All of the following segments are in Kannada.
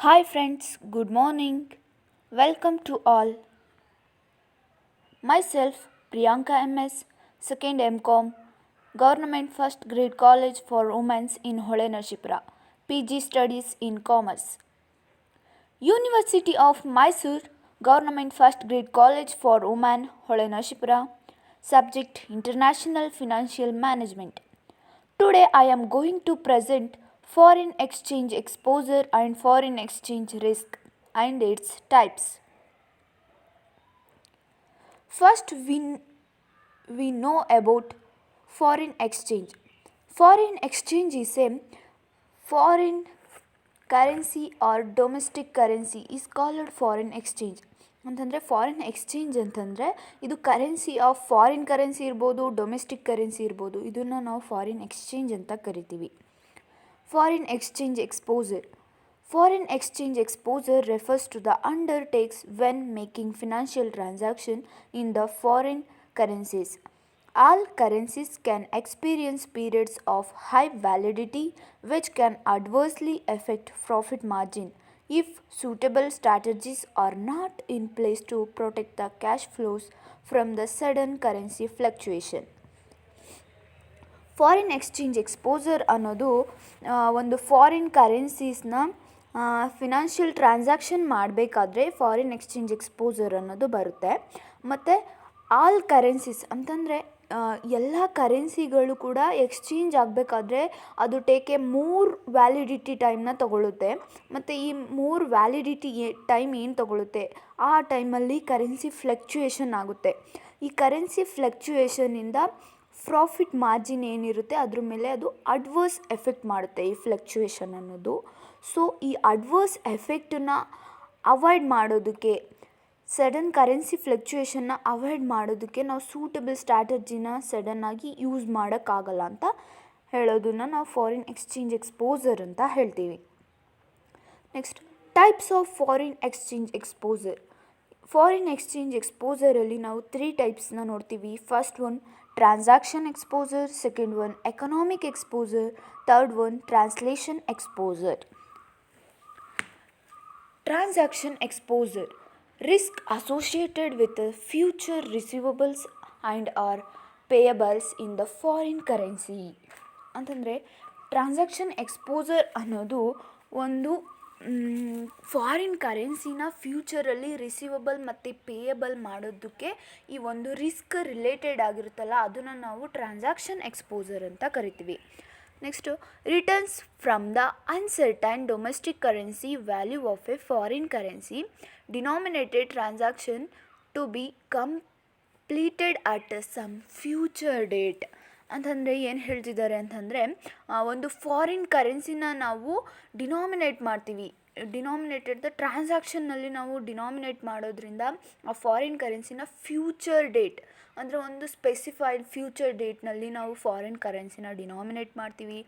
Hi friends, good morning. Welcome to all. Myself Priyanka MS, second MCom, Government First Grade College for Women in Hole Narshipura, PG Studies in Commerce. University of Mysore, Government First Grade College for Women, Hole Narshipura, subject International Financial Management. Today I am going to present foreign exchange exposure and foreign exchange risk and its types. First, we know about foreign exchange. Foreign exchange is a foreign currency or domestic currency is called foreign exchange. ಅಂತಂದರೆ ಫಾರಿನ್ ಎಕ್ಸ್ಚೇಂಜ್ ಅಂತಂದರೆ ಇದು ಕರೆನ್ಸಿ ಆಫ್ ಫಾರಿನ್ ಕರೆನ್ಸಿ ಇರ್ಬೋದು, ಡೊಮೆಸ್ಟಿಕ್ ಕರೆನ್ಸಿ ಇರ್ಬೋದು, ಇದನ್ನು ನಾವು ಫಾರಿನ್ ಎಕ್ಸ್ಚೇಂಜ್ ಅಂತ ಕರಿತೀವಿ. Foreign exchange exposure. Foreign exchange exposure refers to the undertakes when making financial transaction in the foreign currencies. All currencies can experience periods of high validity which can adversely affect profit margin if suitable strategies are not in place to protect the cash flows from the sudden currency fluctuation. Foreign exchange exposure ಅನ್ನೋದು ಒಂದು ಫಾರಿನ್ ಕರೆನ್ಸೀಸ್ನ ಫಿನಾನ್ಷಿಯಲ್ ಟ್ರಾನ್ಸಾಕ್ಷನ್ ಮಾಡಬೇಕಾದ್ರೆ ಫಾರಿನ್ ಎಕ್ಸ್ಚೇಂಜ್ ಎಕ್ಸ್ಪೋಜರ್ ಅನ್ನೋದು ಬರುತ್ತೆ. ಮತ್ತು ಆಲ್ ಕರೆನ್ಸೀಸ್ ಅಂತಂದರೆ ಎಲ್ಲ ಕರೆನ್ಸಿಗಳು ಕೂಡ ಎಕ್ಸ್ಚೇಂಜ್ ಆಗಬೇಕಾದ್ರೆ ಅದು ಟೇಕೆ 3 ವ್ಯಾಲಿಡಿಟಿ ಟೈಮ್ನ ತಗೊಳ್ಳುತ್ತೆ. ಮತ್ತು ಈ 3 ವ್ಯಾಲಿಡಿಟಿ ಟೈಮ್ ಏನು ತಗೊಳ್ಳುತ್ತೆ ಆ ಟೈಮಲ್ಲಿ ಕರೆನ್ಸಿ ಫ್ಲಕ್ಚುಯೇಷನ್ ಆಗುತ್ತೆ. ಈ ಕರೆನ್ಸಿ ಫ್ಲಕ್ಚುಯೇಷನಿಂದ ಪ್ರಾಫಿಟ್ ಮಾರ್ಜಿನ್ ಏನಿರುತ್ತೆ ಅದ್ರ ಮೇಲೆ ಅದು ಅಡ್ವರ್ಸ್ ಎಫೆಕ್ಟ್ ಮಾಡುತ್ತೆ ಈ ಫ್ಲಕ್ಚುಯೇಷನ್ ಅನ್ನೋದು. ಸೊ ಈ ಅಡ್ವರ್ಸ್ ಎಫೆಕ್ಟನ್ನು ಅವಾಯ್ಡ್ ಮಾಡೋದಕ್ಕೆ, ಸಡನ್ ಕರೆನ್ಸಿ ಫ್ಲಕ್ಚುಯೇಷನ್ನ ಅವಾಯ್ಡ್ ಮಾಡೋದಕ್ಕೆ ನಾವು ಸೂಟಬಲ್ ಸ್ಟ್ರಾಟಜಿನ ಸಡನ್ನಾಗಿ ಯೂಸ್ ಮಾಡೋಕ್ಕಾಗಲ್ಲ ಅಂತ ಹೇಳೋದನ್ನು ನಾವು ಫಾರಿನ್ ಎಕ್ಸ್ಚೇಂಜ್ ಎಕ್ಸ್ಪೋಜರ್ ಅಂತ ಹೇಳ್ತೀವಿ. Next, types of foreign exchange exposure. Foreign exchange ಎಕ್ಸ್ಪೋಜರಲ್ಲಿ ನಾವು 3 ಟೈಪ್ಸ್ನ ನೋಡ್ತೀವಿ. First one transaction exposure, second one economic exposure, third one translation exposure. Transaction exposure risk associated with the future receivables and or payables in the foreign currency. ಅಂತಂದರೆ ಟ್ರಾನ್ಸಾಕ್ಷನ್ ಎಕ್ಸ್ಪೋಜರ್ ಅನ್ನೋದು ಒಂದು ಫಾರಿನ್ ಕರೆನ್ಸಿನ ಫ್ಯೂಚರಲ್ಲಿ ರಿಸೀವಬಲ್ ಮತ್ತು ಪೇಯಬಲ್ ಮಾಡೋದಕ್ಕೆ ಈ ಒಂದು ರಿಸ್ಕ್ ರಿಲೇಟೆಡ್ ಆಗಿರುತ್ತಲ್ಲ ಅದನ್ನು ನಾವು ಟ್ರಾನ್ಸಾಕ್ಷನ್ ಎಕ್ಸ್ಪೋಜರ್ ಅಂತ ಕರಿತೀವಿ. Next, returns from the uncertain domestic currency value of a foreign currency denominated transaction to be completed at some future date. ಅಂತಂದರೆ ಏನು ಹೇಳ್ತಿದ್ದಾರೆ ಅಂತಂದರೆ ಒಂದು ಫಾರಿನ್ ಕರೆನ್ಸಿನ ನಾವು ಡಿನಾಮಿನೇಟ್ ಮಾಡ್ತೀವಿ. ಡಿನಾಮಿನೇಟೆಡ್ ಟ್ರಾನ್ಸಾಕ್ಷನ್ನಲ್ಲಿ ನಾವು ಡಿನಾಮಿನೇಟ್ ಮಾಡೋದ್ರಿಂದ ಆ ಫಾರಿನ್ ಕರೆನ್ಸಿನ ಫ್ಯೂಚರ್ ಡೇಟ್ ಅಂದರೆ ಒಂದು ಸ್ಪೆಸಿಫೈಡ್ ಫ್ಯೂಚರ್ ಡೇಟ್ನಲ್ಲಿ ನಾವು ಫಾರಿನ್ ಕರೆನ್ಸಿನ ಡಿನಾಮಿನೇಟ್ ಮಾಡ್ತೀವಿ.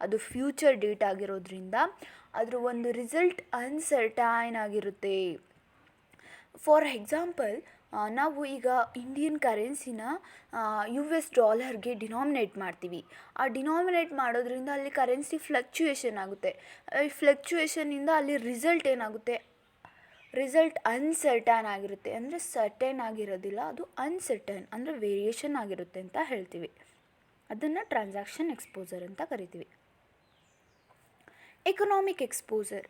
ಅದು ಫ್ಯೂಚರ್ ಡೇಟ್ ಆಗಿರೋದ್ರಿಂದ ಅದರ ಒಂದು ರಿಸಲ್ಟ್ ಅನ್ಸರ್ಟೈನ್ ಆಗಿರುತ್ತೆ. ಫಾರ್ ಎಕ್ಸಾಂಪಲ್, ನಾವು ಈಗ ಇಂಡಿಯನ್ ಕರೆನ್ಸಿನ US$ ಡಿನಾಮಿನೇಟ್ ಮಾಡ್ತೀವಿ. ಆ ಡಿನಾಮಿನೇಟ್ ಮಾಡೋದ್ರಿಂದ ಅಲ್ಲಿ ಕರೆನ್ಸಿ ಫ್ಲಕ್ಚುಯೇಷನ್ ಆಗುತ್ತೆ. ಈ ಫ್ಲಕ್ಚುಯೇಷನಿಂದ ಅಲ್ಲಿ ರಿಸಲ್ಟ್ ಏನಾಗುತ್ತೆ, ರಿಸಲ್ಟ್ ಅನ್ಸರ್ಟೈನ್ ಆಗಿರುತ್ತೆ. ಅಂದರೆ ಸರ್ಟೈನ್ ಆಗಿರೋದಿಲ್ಲ, ಅದು ಅನ್ಸರ್ಟೈನ್ ಅಂದರೆ ವೇರಿಯೇಷನ್ ಆಗಿರುತ್ತೆ ಅಂತ ಹೇಳ್ತೀವಿ. ಅದನ್ನು ಟ್ರಾನ್ಸಾಕ್ಷನ್ ಎಕ್ಸ್ಪೋಜರ್ ಅಂತ ಕರಿತೀವಿ. Economic exposure.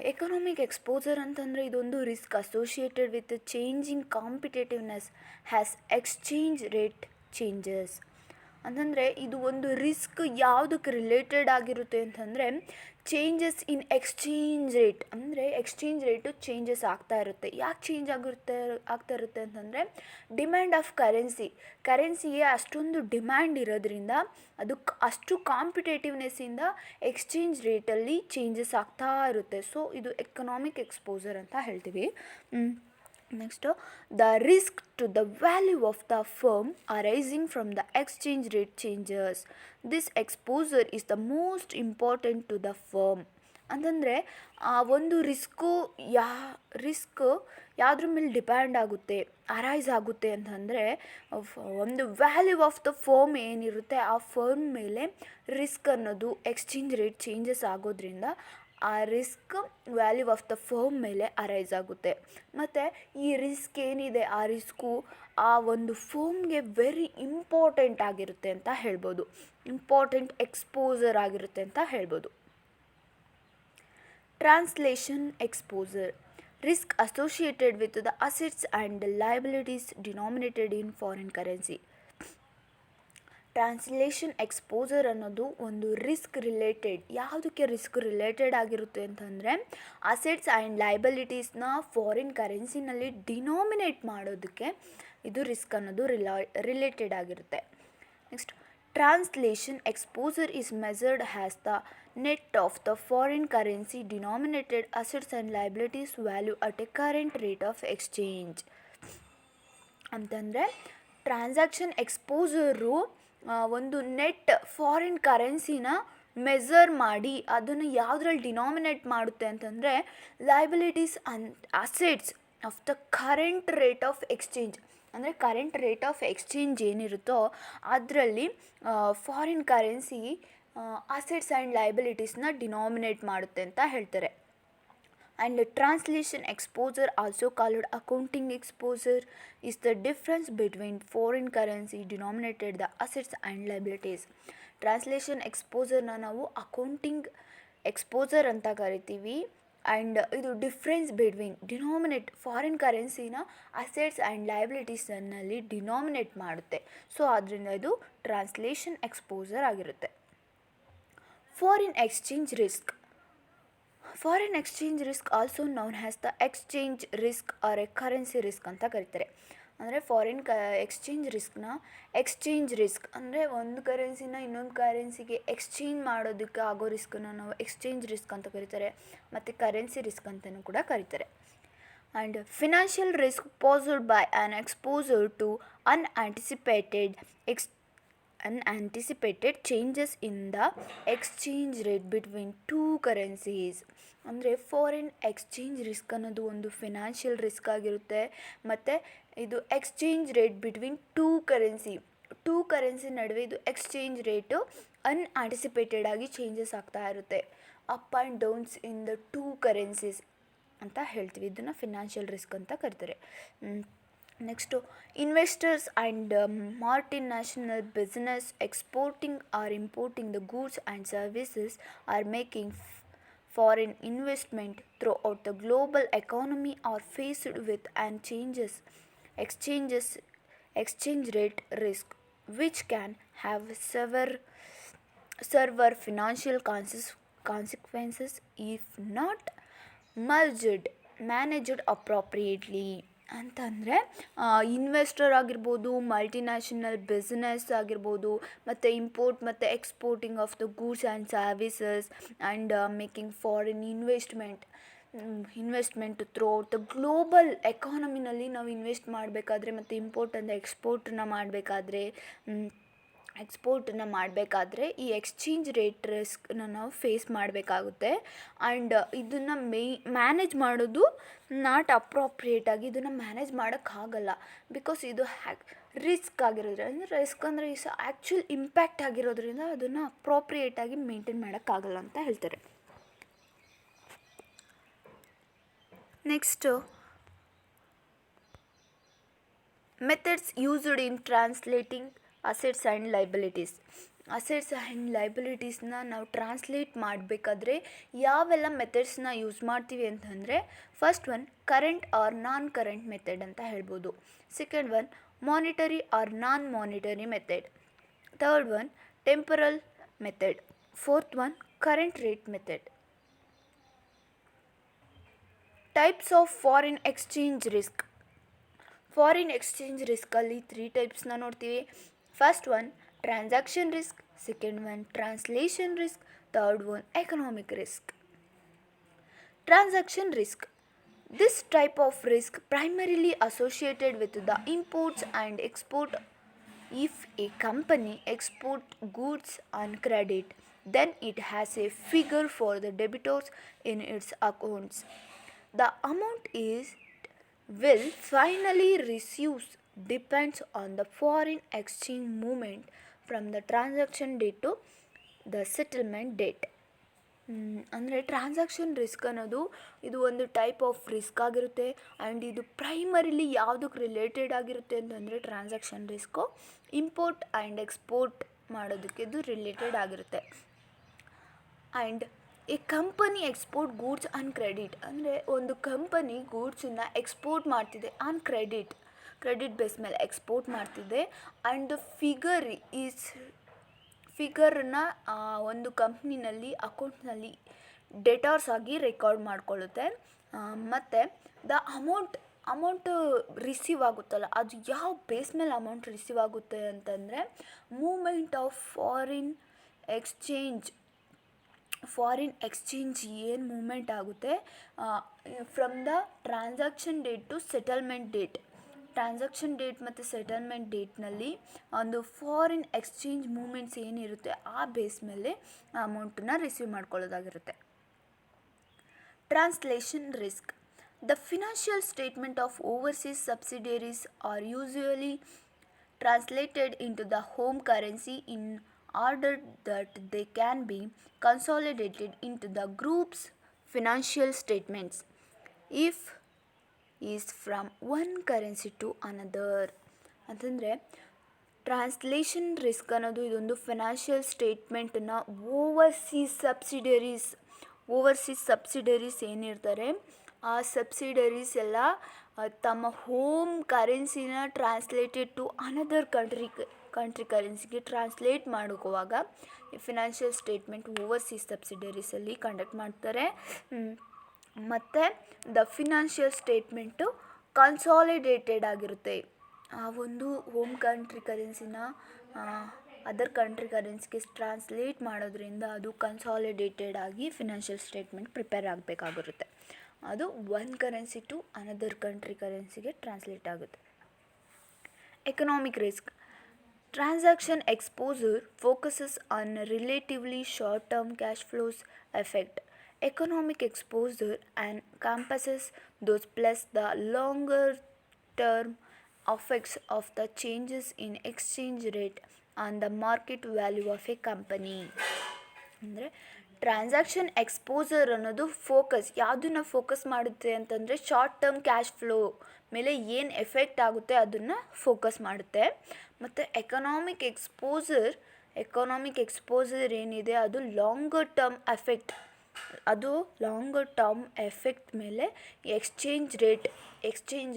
ಎಕನಾಮಿಕ್ ಎಕ್ಸ್ಪೋಜರ್ ಅಂತಂದರೆ ಇದೊಂದು risk associated with changing competitiveness has exchange rate changes. ಅಂತಂದರೆ ಇದು ಒಂದು ರಿಸ್ಕ್ ಯಾವುದಕ್ಕೆ ರಿಲೇಟೆಡ್ ಆಗಿರುತ್ತೆ ಅಂತಂದರೆ ಚೇಂಜಸ್ ಇನ್ ಎಕ್ಸ್ಚೇಂಜ್ ರೇಟ್. ಅಂದರೆ ಎಕ್ಸ್ಚೇಂಜ್ ರೇಟು ಚೇಂಜಸ್ ಆಗ್ತಾ ಇರುತ್ತೆ. ಯಾಕೆ ಚೇಂಜ್ ಆಗ್ತಾ ಇರುತ್ತೆ ಅಂತಂದರೆ ಡಿಮ್ಯಾಂಡ್ ಆಫ್ ಕರೆನ್ಸಿಗೆ ಅಷ್ಟೊಂದು ಡಿಮ್ಯಾಂಡ್ ಇರೋದ್ರಿಂದ ಅದು ಅಷ್ಟು ಕಾಂಪಿಟೇಟಿವ್ನೆಸ್ಸಿಂದ ಎಕ್ಸ್ಚೇಂಜ್ ರೇಟಲ್ಲಿ ಚೇಂಜಸ್ ಆಗ್ತಾ ಇರುತ್ತೆ. ಸೊ ಇದು ಎಕನಾಮಿಕ್ ಎಕ್ಸ್ಪೋಜರ್ ಅಂತ ಹೇಳ್ತೀವಿ. Next, the risk to the value of the firm arising from the exchange rate changes. This exposure is the most important to the firm. ಅಂತಂದರೆ ಒಂದು ರಿಸ್ಕ್ ಯಾವುದ್ರ ಮೇಲೆ ಡಿಪೆಂಡ್ ಆಗುತ್ತೆ, ಅರೈಸ್ ಆಗುತ್ತೆ ಅಂತಂದರೆ ಒಂದು ವ್ಯಾಲ್ಯೂ ಆಫ್ ದ ಫರ್ಮ್ ಏನಿರುತ್ತೆ ಆ ಫರ್ಮ್ ಮೇಲೆ ರಿಸ್ಕ್ ಅನ್ನೋದು ಎಕ್ಸ್ಚೇಂಜ್ ರೇಟ್ ಚೇಂಜಸ್ ಆಗೋದ್ರಿಂದ ಆ risk value of the firm ಮೇಲೆ ಅರೈಸ್ ಆಗುತ್ತೆ. ಮತ್ತು ಈ ರಿಸ್ಕ್ ಏನಿದೆ ಆ ರಿಸ್ಕು ಆ ಒಂದು ಫರ್ಮ್ಗೆ ವೆರಿ ಇಂಪಾರ್ಟೆಂಟ್ ಆಗಿರುತ್ತೆ ಅಂತ ಹೇಳ್ಬೋದು, ಇಂಪಾರ್ಟೆಂಟ್ ಎಕ್ಸ್ಪೋಸರ್ ಆಗಿರುತ್ತೆ ಅಂತ ಹೇಳ್ಬೋದು. Translation exposure, risk associated with the assets and liabilities denominated in foreign currency. Translation exposure ಅನ್ನೋದು ಒಂದು ರಿಸ್ಕ್ ರಿಲೇಟೆಡ್, ಯಾವುದಕ್ಕೆ ರಿಸ್ಕ್ ರಿಲೇಟೆಡ್ ಆಗಿರುತ್ತೆ ಅಂತಂದರೆ ಅಸೆಟ್ಸ್ ಆ್ಯಂಡ್ ಲೈಬಿಲಿಟೀಸ್ನ ಫಾರಿನ್ ಕರೆನ್ಸಿನಲ್ಲಿ ಡಿನಾಮಿನೇಟ್ ಮಾಡೋದಕ್ಕೆ ಇದು ರಿಸ್ಕ್ ಅನ್ನೋದು ರಿಲೇಟೆಡ್ ಆಗಿರುತ್ತೆ. Next, translation exposure is measured as the net of the foreign currency denominated assets and liabilities value at a current rate of exchange. ಅಂತಂದರೆ ಟ್ರಾನ್ಸಾಕ್ಷನ್ ಎಕ್ಸ್ಪೋಸರು ಒಂದು ನೆಟ್ ಫಾರಿನ್ ಕರೆನ್ಸಿನ ಮೆಜರ್ ಮಾಡಿ ಅದನ್ನು ಯಾವುದ್ರಲ್ಲಿ ಡಿನಾಮಿನೇಟ್ ಮಾಡುತ್ತೆ ಅಂತಂದರೆ liabilities and assets of the current rate of exchange. ಅಂದರೆ ಕರೆಂಟ್ ರೇಟ್ ಆಫ್ ಎಕ್ಸ್ಚೇಂಜ್ ಏನಿರುತ್ತೋ ಅದರಲ್ಲಿ ಫಾರಿನ್ ಕರೆನ್ಸಿ ಅಸೆಟ್ಸ್ ಆ್ಯಂಡ್ ಲೈಬಿಲಿಟೀಸ್ನ ಡಿನಾಮಿನೇಟ್ ಮಾಡುತ್ತೆ ಅಂತ ಹೇಳ್ತಾರೆ. And translation exposure also called accounting exposure is the difference between foreign currency denominated the assets and liabilities. ಟ್ರಾನ್ಸ್ಲೇಷನ್ ಎಕ್ಸ್ಪೋಸರ್ನ ನಾವು ಅಕೌಂಟಿಂಗ್ ಎಕ್ಸ್ಪೋಸರ್ ಅಂತ ಕರಿತೀವಿ. ಆ್ಯಂಡ್ ಇದು ಡಿಫ್ರೆನ್ಸ್ ಬಿಟ್ವೀನ್ ಫಾರಿನ್ ಕರೆನ್ಸಿನ ಅಸೆಟ್ಸ್ ಆ್ಯಂಡ್ ಲೈಬಿಲಿಟೀಸ್ನಲ್ಲಿ ಡಿನಾಮಿನೇಟ್ ಮಾಡುತ್ತೆ. ಸೊ ಅದರಿಂದ ಇದು ಟ್ರಾನ್ಸ್ಲೇಷನ್ ಎಕ್ಸ್ಪೋಸರ್ ಆಗಿರುತ್ತೆ. Foreign exchange risk. Foreign exchange risk also known as the exchange risk or a currency risk ಅಂತ ಕರೀತಾರೆ. ಅಂದರೆ ಫಾರಿನ್ ಎಕ್ಸ್ಚೇಂಜ್ ಎಕ್ಸ್ಚೇಂಜ್ ರಿಸ್ಕ್ ಅಂದರೆ ಒಂದು ಕರೆನ್ಸಿನ ಇನ್ನೊಂದು ಕರೆನ್ಸಿಗೆ ಎಕ್ಸ್ಚೇಂಜ್ ಮಾಡೋದಕ್ಕೆ ಆಗೋ ರಿಸ್ಕನ್ನು ನಾವು ಎಕ್ಸ್ಚೇಂಜ್ ರಿಸ್ಕ್ ಅಂತ ಕರೀತಾರೆ, ಮತ್ತು ಕರೆನ್ಸಿ ರಿಸ್ಕ್ ಅಂತಲೂ ಕೂಡ ಕರೀತಾರೆ. And financial risk posed by an exposure to unanticipated changes in the exchange rate between two currencies. ಅಂದರೆ ಫಾರಿನ್ ಎಕ್ಸ್ಚೇಂಜ್ ರಿಸ್ಕ್ ಅನ್ನೋದು ಒಂದು ಫಿನಾನ್ಷಿಯಲ್ ರಿಸ್ಕ್ ಆಗಿರುತ್ತೆ, ಮತ್ತು ಇದು exchange rate between two currency ನಡುವೆ ಇದು ಎಕ್ಸ್ಚೇಂಜ್ ರೇಟು ಅನ್ಆಂಟಿಸಿಪೇಟೆಡ್ ಆಗಿ ಚೇಂಜಸ್ ಆಗ್ತಾ ಇರುತ್ತೆ. Up and downs in the two currencies ಅಂತ ಹೇಳ್ತೀವಿ. ಇದನ್ನು ಫಿನಾನ್ಷಿಯಲ್ ರಿಸ್ಕ್ ಅಂತ ಕರೀತಾರೆ. Next, investors and multinational business exporting or importing the goods and services or making foreign investment throughout the global economy are faced with an exchange rate risk, which can have severe financial consequences if not managed appropriately. ಅಂತಂದರೆ ಇನ್ವೆಸ್ಟರ್ ಆಗಿರ್ಬೋದು, ಮಲ್ಟಿನ್ಯಾಷನಲ್ ಬಿಸ್ನೆಸ್ ಆಗಿರ್ಬೋದು, ಮತ್ತು ಇಂಪೋರ್ಟ್ ಮತ್ತು exporting of the goods and services and making foreign investment throughout the global ಎಕಾನಮಿನಲ್ಲಿ ನಾವು ಇನ್ವೆಸ್ಟ್ ಮಾಡಬೇಕಾದ್ರೆ ಮತ್ತು ಇಂಪೋರ್ಟ್ ಅಂದರೆ ಎಕ್ಸ್ಪೋರ್ಟನ್ನು ಮಾಡಬೇಕಾದ್ರೆ ಈ ಎಕ್ಸ್ಚೇಂಜ್ ರೇಟ್ ರಿಸ್ಕ್ನ ನಾವು ಫೇಸ್ ಮಾಡಬೇಕಾಗುತ್ತೆ. ಆ್ಯಂಡ್ ಇದನ್ನು ಮ್ಯಾನೇಜ್ ಮಾಡೋದು ನಾಟ್ ಅಪ್ರೋಪ್ರಿಯೇಟಾಗಿ ಇದನ್ನು ಮ್ಯಾನೇಜ್ ಮಾಡೋಕ್ಕಾಗಲ್ಲ. ಬಿಕಾಸ್ ಇದು ರಿಸ್ಕ್ ಆಗಿರೋದ್ರಿಂದ, ರಿಸ್ಕ್ ಅಂದರೆ ಆ್ಯಕ್ಚುಲ್ ಇಂಪ್ಯಾಕ್ಟ್ ಆಗಿರೋದ್ರಿಂದ ಅದನ್ನು ಅಪ್ರೋಪ್ರಿಯೇಟಾಗಿ ಮೇಂಟೈನ್ ಮಾಡೋಕ್ಕಾಗಲ್ಲ ಅಂತ ಹೇಳ್ತಾರೆ. Next, methods used in translating assets and liabilities. Assets and ಲೈಬಿಲಿಟೀಸ್ನ ನಾವು ಟ್ರಾನ್ಸ್ಲೇಟ್ ಮಾಡಬೇಕಾದ್ರೆ ಯಾವೆಲ್ಲ ಮೆಥಡ್ಸ್ನ ಯೂಸ್ ಮಾಡ್ತೀವಿ ಅಂತಂದರೆ, first one current or non current method ಅಂತ ಹೇಳ್ಬೋದು. Second one monetary or non monetary method. Third one temporal method. Fourth one current rate method. Types of foreign exchange risk. Foreign exchange ರಿಸ್ಕಲ್ಲಿ 3 ಟೈಪ್ಸ್ನ ನೋಡ್ತೀವಿ. First one transaction risk, second one translation risk, third one economic risk. Transaction risk. This type of risk primarily associated with the imports and export. If a company exports goods on credit, then it has a figure for the debtors in its accounts. The amount it will finally receive depends on the foreign exchange movement from the transaction date to the settlement date. ಅಂದರೆ ಟ್ರಾನ್ಸಾಕ್ಷನ್ ರಿಸ್ಕ್ ಅನ್ನೋದು ಇದು ಒಂದು ಟೈಪ್ ಆಫ್ ರಿಸ್ಕ್ ಆಗಿರುತ್ತೆ. ಆ್ಯಂಡ್ ಇದು ಪ್ರೈಮರಿಲಿ ಯಾವುದಕ್ಕೆ ರಿಲೇಟೆಡ್ ಆಗಿರುತ್ತೆ ಅಂತಂದರೆ transaction risk import and export ಮಾಡೋದಕ್ಕೆ ಇದು ರಿಲೇಟೆಡ್ ಆಗಿರುತ್ತೆ. And A company export goods on credit, ಅಂದರೆ ಒಂದು ಕಂಪನಿ ಗೂಡ್ಸನ್ನು ಎಕ್ಸ್ಪೋರ್ಟ್ ಮಾಡ್ತಿದೆ ಆನ್ ಕ್ರೆಡಿಟ್ ಬೇಸ್ ಮೇಲೆ ಎಕ್ಸ್ಪೋರ್ಟ್ ಮಾಡ್ತಿದೆ. ಆ್ಯಂಡ್ ದ ಫಿಗರನ್ನ ಒಂದು ಕಂಪ್ನಿನಲ್ಲಿ ಅಕೌಂಟ್ನಲ್ಲಿ ಡೆಟಾರ್ಸ್ ಆಗಿ ರೆಕಾರ್ಡ್ ಮಾಡ್ಕೊಳ್ಳುತ್ತೆ. ಮತ್ತು ದ ಅಮೌಂಟ್ ರಿಸೀವ್ ಆಗುತ್ತಲ್ಲ, ಅದು ಯಾವ ಬೇಸ್ ಮೇಲೆ ಅಮೌಂಟ್ ರಿಸೀವ್ ಆಗುತ್ತೆ ಅಂತಂದರೆ ಮೂಮೆಂಟ್ ಆಫ್ ಫಾರಿನ್ ಎಕ್ಸ್ಚೇಂಜ್ ಏನು ಮೂಮೆಂಟ್ ಆಗುತ್ತೆ from the transaction date to settlement date. Transaction date ಮತ್ತು ಸೆಟಲ್ಮೆಂಟ್ ಡೇಟ್ನಲ್ಲಿ ಒಂದು ಫಾರಿನ್ ಎಕ್ಸ್ಚೇಂಜ್ ಮೂಮೆಂಟ್ಸ್ ಏನಿರುತ್ತೆ ಆ ಬೇಸ್ ಮೇಲೆ ಅಮೌಂಟನ್ನ ರಿಸೀವ್ ಮಾಡ್ಕೊಳ್ಳೋದಾಗಿರುತ್ತೆ. Translation risk. The financial statement of overseas subsidiaries are usually translated into the home currency in order that they can be consolidated into the group's financial statements if is from one currency to another. ಅಂತಂದರೆ ಟ್ರಾನ್ಸ್ಲೇಷನ್ ರಿಸ್ಕ್ ಅನ್ನೋದು ಇದೊಂದು ಫಿನಾನ್ಷಿಯಲ್ ಸ್ಟೇಟ್ಮೆಂಟನ್ನು ಓವರ್ಸೀಸ್ ಸಬ್ಸಿಡರೀಸ್ ಏನಿರ್ತಾರೆ ಆ ಸಬ್ಸಿಡರೀಸ್ ಎಲ್ಲ ತಮ್ಮ ಹೋಮ್ ಕರೆನ್ಸಿನ ಟ್ರಾನ್ಸ್ಲೇಟೆಡ್ ಟು ಅನದರ್ ಕಂಟ್ರಿ ಕರೆನ್ಸಿಗೆ ಟ್ರಾನ್ಸ್ಲೇಟ್ ಮಾಡ್ಕೋವಾಗ ಫಿನಾನ್ಷಿಯಲ್ ಸ್ಟೇಟ್ಮೆಂಟ್ ಓವರ್ಸೀಸ್ ಸಬ್ಸಿಡರೀಸಲ್ಲಿ ಕಂಡಕ್ಟ್ ಮಾಡ್ತಾರೆ. ಮತ್ತು ದ ಫಿನಾನ್ಷಿಯಲ್ ಸ್ಟೇಟ್ಮೆಂಟು ಕನ್ಸಾಲಿಡೇಟೆಡ್ ಆಗಿರುತ್ತೆ. ಆ ಒಂದು ಹೋಮ್ ಕಂಟ್ರಿ ಕರೆನ್ಸಿನ ಅದರ್ ಕಂಟ್ರಿ ಕರೆನ್ಸಿಗೆ ಟ್ರಾನ್ಸ್ಲೇಟ್ ಮಾಡೋದ್ರಿಂದ ಅದು ಕನ್ಸಾಲಿಡೇಟೆಡ್ ಆಗಿ ಫಿನಾನ್ಷಿಯಲ್ ಸ್ಟೇಟ್ಮೆಂಟ್ ಪ್ರಿಪೇರ್ ಆಗಬೇಕಾಗಿರುತ್ತೆ. ಅದು one currency to another country ಕರೆನ್ಸಿಗೆ ಟ್ರಾನ್ಸ್ಲೇಟ್ ಆಗುತ್ತೆ. Economic risk. Transaction exposure focuses on relatively short term cash flows effect. Economic exposure encompasses those plus the longer term effects of the changes in exchange rate on the market value of a company. ಅಂದರೆ ಟ್ರಾನ್ಸಾಕ್ಷನ್ ಎಕ್ಸ್ಪೋಜರ್ ಅನ್ನೋದು ಯಾವುದನ್ನು ಫೋಕಸ್ ಮಾಡುತ್ತೆ ಅಂತಂದರೆ ಶಾರ್ಟ್ ಟರ್ಮ್ ಕ್ಯಾಶ್ ಫ್ಲೋ ಮೇಲೆ ಏನು ಎಫೆಕ್ಟ್ ಆಗುತ್ತೆ ಅದನ್ನು ಫೋಕಸ್ ಮಾಡುತ್ತೆ. ಮತ್ತು ಎಕನಾಮಿಕ್ ಎಕ್ಸ್ಪೋಜರ್ ಏನಿದೆ ಅದು ಲಾಂಗರ್ ಟರ್ಮ್ ಎಫೆಕ್ಟ್ ಮೇಲೆ ಎಕ್ಸ್ಚೇಂಜ್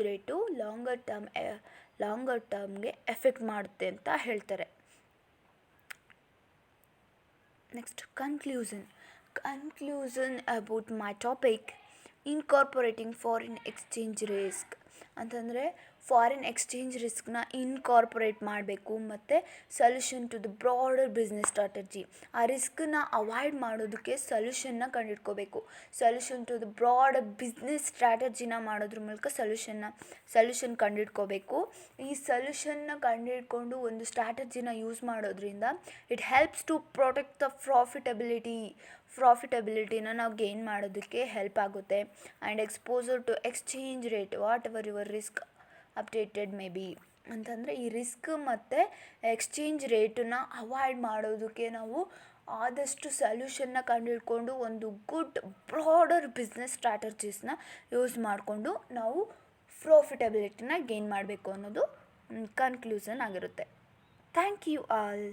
ರೇಟು ಲಾಂಗರ್ ಟರ್ಮ್ಗೆ ಎಫೆಕ್ಟ್ ಮಾಡುತ್ತೆ ಅಂತ ಹೇಳ್ತಾರೆ. Next conclusion about my topic, incorporating foreign exchange risk. ಅಂತಂದರೆ ಫಾರಿನ್ ಎಕ್ಸ್ಚೇಂಜ್ ರಿಸ್ಕ್ನ ಇನ್ಕಾರ್ಪೊರೇಟ್ ಮಾಡಬೇಕು ಮತ್ತು solution to the broader business strategy. ಆ ರಿಸ್ಕನ್ನ ಅವಾಯ್ಡ್ ಮಾಡೋದಕ್ಕೆ ಸೊಲ್ಯೂಷನ್ನ ಕಂಡುಹಿಡ್ಕೋಬೇಕು. Solution to the broader business ಸ್ಟ್ರಾಟಜಿನ ಮಾಡೋದ್ರ ಮೂಲಕ ಸೊಲ್ಯೂಷನ್ ಕಂಡುಹಿಡ್ಕೋಬೇಕು. ಈ ಸೊಲ್ಯೂಷನ್ನ ಕಂಡುಹಿಡ್ಕೊಂಡು ಒಂದು ಸ್ಟ್ರಾಟಜಿನ ಯೂಸ್ ಮಾಡೋದ್ರಿಂದ it helps to protect the ಪ್ರಾಫಿಟಬಿಲಿಟಿನ ನಾವು ಗೇನ್ ಮಾಡೋದಕ್ಕೆ ಹೆಲ್ಪ್ ಆಗುತ್ತೆ. And exposure to exchange rate whatever your risk updated may be. ಅಂತಂದರೆ ಈ ರಿಸ್ಕ್ ಮತ್ತು ಎಕ್ಸ್ಚೇಂಜ್ ರೇಟನ್ನ ಅವಾಯ್ಡ್ ಮಾಡೋದಕ್ಕೆ ನಾವು ಆದಷ್ಟು ಸೊಲ್ಯೂಷನ್ನ ಕಂಡುಹಿಡ್ಕೊಂಡು ಒಂದು ಗುಡ್ ಬ್ರಾಡರ್ ಬಿಸ್ನೆಸ್ ಸ್ಟ್ರಾಟಜೀಸ್ನ ಯೂಸ್ ಮಾಡಿಕೊಂಡು ನಾವು ಪ್ರಾಫಿಟಬಿಲಿಟಿನ ಗೇನ್ ಮಾಡಬೇಕು ಅನ್ನೋದು ಕನ್ಕ್ಲೂಷನ್ ಆಗಿರುತ್ತೆ. Thank you all.